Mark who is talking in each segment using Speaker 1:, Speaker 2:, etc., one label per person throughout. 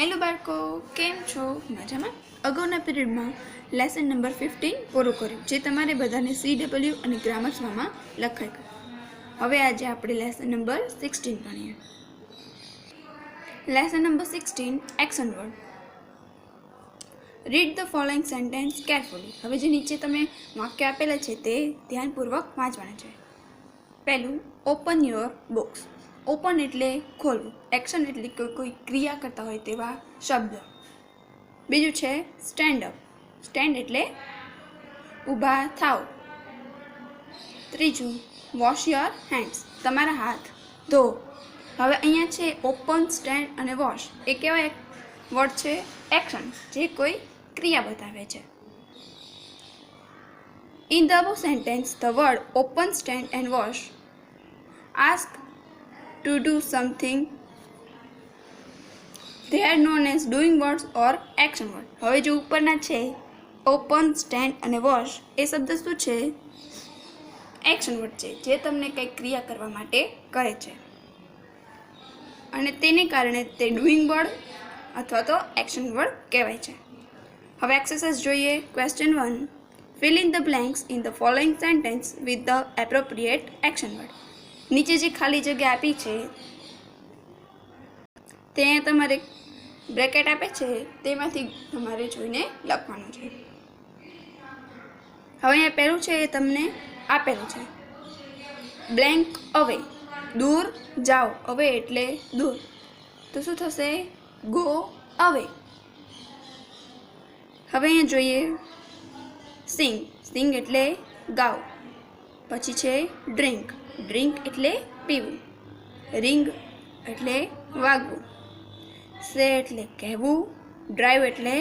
Speaker 1: Hello બાળકો, કેમ છો? મજામાં? અગાઉના પીરિયડમાં લેસન નંબર 15 પૂરું કર્યું, જે તમારે બધાને CW અને ગ્રામર્સમાં લખાઈ ગયું. હવે આજે આપણે લેસન નંબર 16 ભણીએ. Lesson number 16 action word. Read the following sentence carefully. હવે જે નીચે તમે વાક્ય આપેલા છે તે ધ્યાનપૂર્વક વાંચવાના છે. પહેલું, ઓપન યોર બુક્સ. ઓપન એટલે ખોલવું, એક્શન એટલે કોઈ ક્રિયા કરતા હોય તેવા શબ્દ. બીજું છે સ્ટેન્ડ અપ. સ્ટેન્ડ એટલે ઊભા થાવ. ત્રીજું, વોશ યોર હેન્ડ્સ. તમારા હાથ ધો. હવે અહીંયા છે ઓપન, સ્ટેન્ડ અને વોશ, એ કેવા વર્ડ છે? એક્શન, જે કોઈ ક્રિયા બતાવે છે. In the above sentence the word open, stand and wash ask to do something. They are known as doing words or action words. હવે જો ઉપરના છે ઓપન, સ્ટેન્ડ અને વોશ, એ શબ્દ શું છે? એક્શન વર્ડ છે, જે તમને કંઈક ક્રિયા કરવા માટે કહે છે અને તેને કારણે તે ડુઈંગ વર્ડ અથવા તો એક્શન વર્ડ કહેવાય છે. હવે એક્સરસાઇઝ જોઈએ. Question 1, fill in the blanks in the following sentence with the appropriate action word. નીચે જે ખાલી જગ્યા આપી છે તે તમારે બ્રેકેટ આપે છે, તેમાંથી તમારે જોઈને લખવાનું છે. હવે અહીંયા પહેલું છે એ તમને આપેલું છે બ્લેન્ક અવે, દૂર જાઓ. અવે એટલે દૂર, તો શું થશે? ગો અવે. હવે અહીંયા જોઈએ સિંગ. સિંગ એટલે ગાઓ. પછી છે ડ્રિંક. ડ્રિંક એટલે પીવું. રિંગ એટલે વાગવું. સે એટલે કહેવું. ડ્રાઈવ એટલે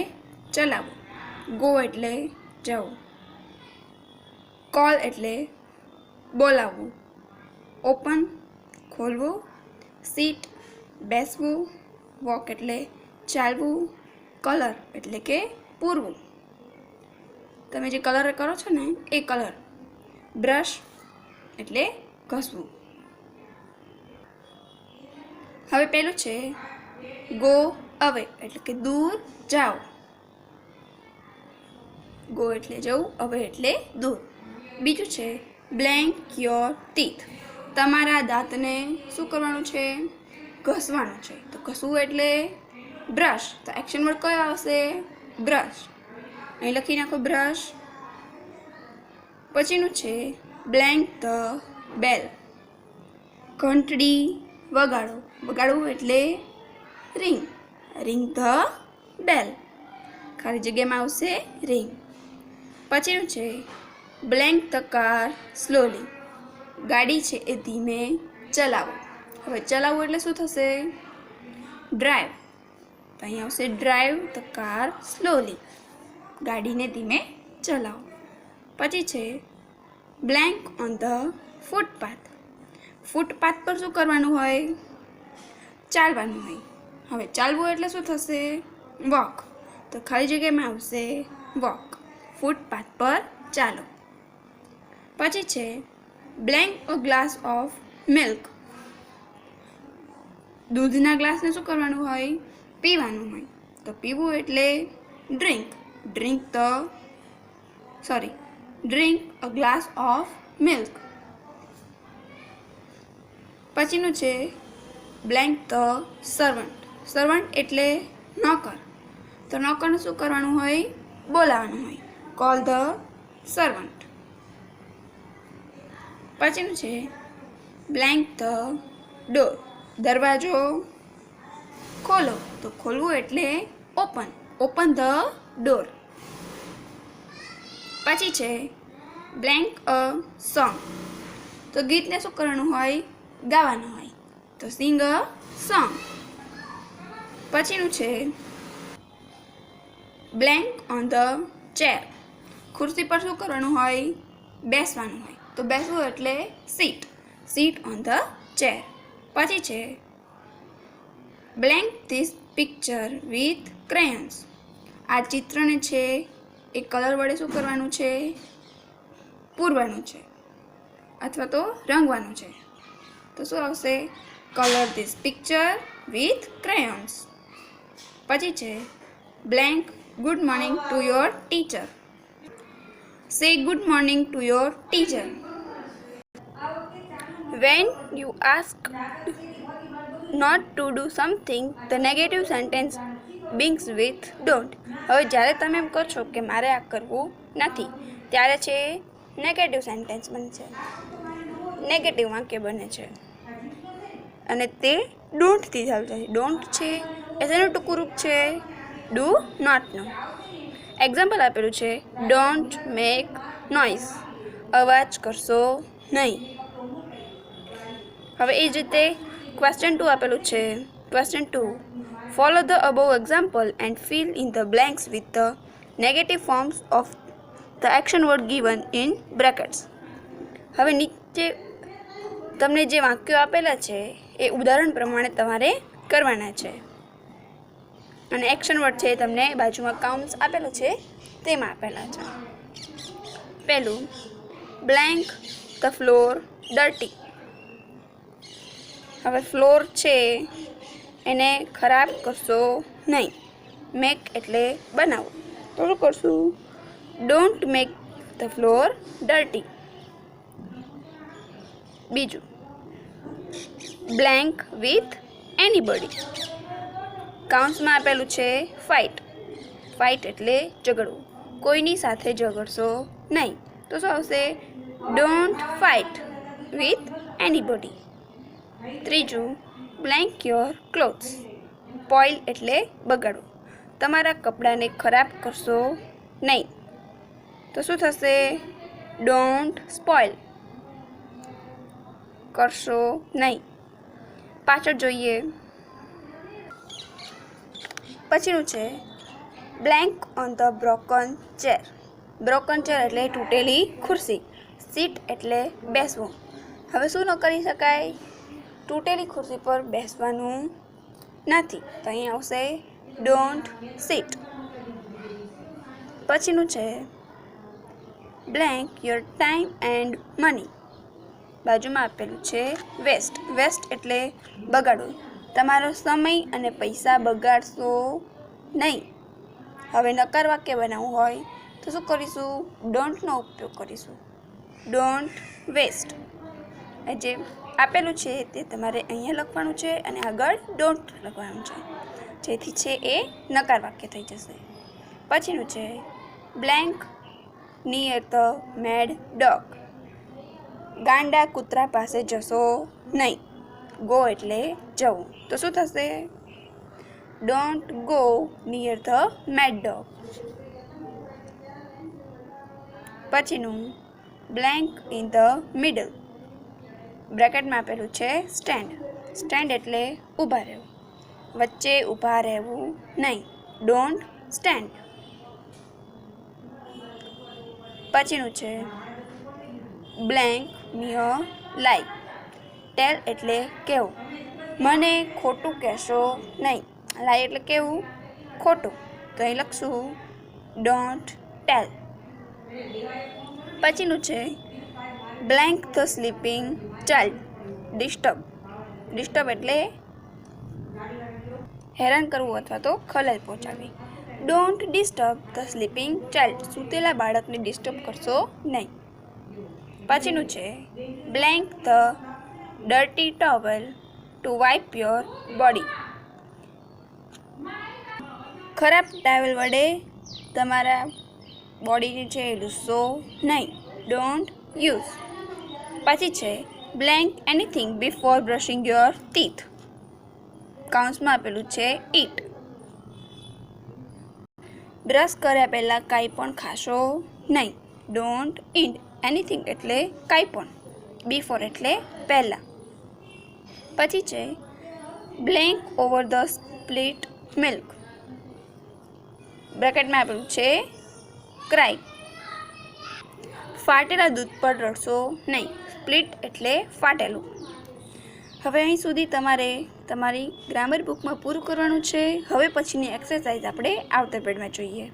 Speaker 1: ચલાવવું. ગો એટલે જવું. કોલ એટલે બોલાવવું. ઓપન ખોલવું. સીટ બેસવું. વોક એટલે ચાલવું. કલર એટલે કે પૂરવું, તમે જે કલર કરો છો ને એ કલર. બ્રશ એટલે ઘસવું. હવે પેલું છે ગો અવે એટલે કે દૂર જાઓ. ગો એટલે જવું, અવે એટલે દૂર. બીજું છે બ્લેન્ક યોર ટીથ. તમારા દાંતને શું કરવાનું છે? ઘસવાનું છે. તો ઘસવું એટલે બ્રશ, તો એક્શન વર્ડ કયો આવશે? બ્રશ. અહીં લખી નાખો બ્રશ. પછીનું છે બ્લેન્ક ધ બેલ. ઘંટડી વગાડો. વગાડવું એટલે રિંગ. Ring the bell. ખાલી જગ્યામાં આવશે રિંગ. પછીનું છે બ્લેન્ક ધ કાર સ્લોલી. ગાડી છે એ ધીમે ચલાવો. હવે ચલાવવું એટલે શું થશે? ડ્રાઈવ. તો અહીં આવશે ડ્રાઈવ ધ કાર સ્લોલી. ગાડીને ધીમે ચલાવો. પછી છે blank on the footpath. Footpath પર શું કરવાનું હોય? ચાલવાનું હોય. હવે ચાલવું એટલે શું થશે? વોક. તો ખાલી જગ્યામાં આવશે વોક. ફૂટપાથ પર ચાલો. પછી છે blank a glass of milk. દૂધના ગ્લાસને શું કરવાનું હોય? પીવાનું હોય. તો પીવું એટલે drink. Drink a glass of milk. પછીનું છે બ્લેન્ક ધ સર્વન્ટ. સર્વન્ટ એટલે નોકર. તો નોકરને શું કરવાનું હોય? બોલાવવાનું હોય. Call the servant. પછીનું છે બ્લેન્ક ધ ડોર. દરવાજો ખોલો. તો ખોલવું એટલે ઓપન. Open the door. પછી છે બ્લેન્ક અ સોંગ. તો ગીતને શું કરવાનું હોય? ગાવાનું હોય. તો સિંગ અ સોંગ. પછીનું છે બ્લેન્ક ઓન ધ ચેર. ખુરશી પર શું કરવાનું હોય? બેસવાનું હોય. તો બેસવું એટલે seat. Sit on the chair. પછી છે blank this picture with crayons. આ ચિત્રને છે એ કલર વડે શું કરવાનું છે? પૂરવાનું છે અથવા તો રંગવાનું છે. તો શું આવશે? Colour this picture with crayons. પછી છે blank good morning to your teacher. સે good morning to your teacher. When you ask not to do something, the negative sentence begins with don't. હવે જ્યારે તમે એમ કહો છો કે મારે આ કરવું નથી, ત્યારે છે નેગેટિવ સેન્ટેન્સ બને છે, નેગેટિવ વાક્ય બને છે અને તે ડોન્ટથી ચાલુ થાય. ડોન્ટ છે એ તેનું ટૂંકું રૂપ છે ડુ નોટનું. એક્ઝામ્પલ આપેલું છે ડોન્ટ મેક નોઇઝ, અવાજ કરશો નહીં. હવે એ જ રીતે ક્વેશ્ચન 2 આપેલું છે. Question 2, follow the above example and fill in the blanks with the negative forms of the action word given in brackets. હવે નીચે તમને જે વાક્યો આપેલા છે એ ઉદાહરણ પ્રમાણે તમારે કરવાના છે અને એક્શન વર્ડ છે તમને બાજુમાં કાઉન્ટ્સ આપેલું છે તેમાં આપેલા છે. પહેલું, બ્લેન્ક ધ ફ્લોર ડર્ટી. હવે ફ્લોર છે એને ખરાબ કરશો નહીં. મેક એટલે બનાવો, તો શું કરશું? Don't make the floor dirty. બીજું, બ્લેન્ક વિથ એનીબડી. કાઉન્ટ્સમાં આપેલું છે ફાઇટ. ફાઇટ એટલે ઝઘડવું, કોઈની સાથે ઝઘડશો નહીં, તો શું આવશે? Don't fight with anybody. ત્રીજું, બ્લેન્ક યોર ક્લોથ્સ. સ્પોઇલ એટલે બગાડવું, તમારા કપડાને ખરાબ કરશો નહીં, તો શું થશે? ડોન્ટ સ્પોઇલ, કરશો નહીં. પાછળ જોઈએ. પછીનું છે blank on the broken chair. Broken chair એટલે તૂટેલી ખુરશી. સીટ એટલે બેસવું. હવે શું ન કરી શકાય? તૂટેલી ખુરશી પર બેસવાનું નથી, તો અહીં આવશે ડોન્ટ સીટ. પછીનું છે blank your time and money. બાજુમાં આપેલું છે વેસ્ટ. વેસ્ટ એટલે બગાડવું, તમારો સમય અને પૈસા બગાડશો નહીં. હવે નકાર વાક્ય બનાવવું હોય તો શું કરીશું? ડોન્ટનો ઉપયોગ કરીશું. Don't waste. જે આપેલું છે તે તમારે અહીંયા લખવાનું છે અને આગળ ડોન્ટ લખવાનું છે, જેથી છે એ નકાર વાક્ય થઈ જશે. પછીનું છે blank near the made dog. ગાંડા કૂતરા પાસે જશો નહીં. ગો એટલે જવું, તો શું થશે? Don't go near the made dog. પછીનું બ્લેન્ક ઇન ધ મિડલ. બ્રેકેટમાં આપેલું છે સ્ટેન્ડ. સ્ટેન્ડ એટલે ઊભા રહેવું, વચ્ચે ઊભા રહેવું નહીં. Don't stand. પછીનું છે બ્લેન્ક નિયર લાઈ. ટેલ એટલે કહેવું, મને ખોટું કહેશો નહીં. લાઈ એટલે કહેવું ખોટું, તો અહીં લખશું ડોન્ટ ટેલ. પછીનું છે blank the sleeping child. Disturb. Disturb એટલે હેરાન કરવું અથવા તો ખલેલ પહોંચાડવી. Don't disturb the sleeping child. સૂતેલા બાળકને ડિસ્ટર્બ કરશો નહીં. પછીનું છે blank the dirty towel to wipe your body. ખરાબ ટાવેલ વડે તમારા બોડીને છે એ લૂછશો નહીં. Don't use. પછી છે blank anything before brushing your teeth. કાઉન્ટ્સમાં આપેલું છે ઈટ. બ્રશ કર્યા પહેલાં કાંઈ પણ ખાશો નહીં. ડોન્ટ ઈટ એનીથિંગ એટલે કાંઈ પણ. બિફોર એટલે પહેલાં. પછી છે blank over the split milk. બ્રેકેટમાં આપેલું છે ક્રાય. ફાટેલા દૂધ પર રડશો નહીં. સ્પ્લિટ એટલે ફાટેલું. હવે અહીં સુધી તમારે તમારી ગ્રામર બુકમાં પૂરું કરવાનું છે. હવે પછીની એક્સરસાઇઝ આપણે આવતા પેડમાં જોઈએ.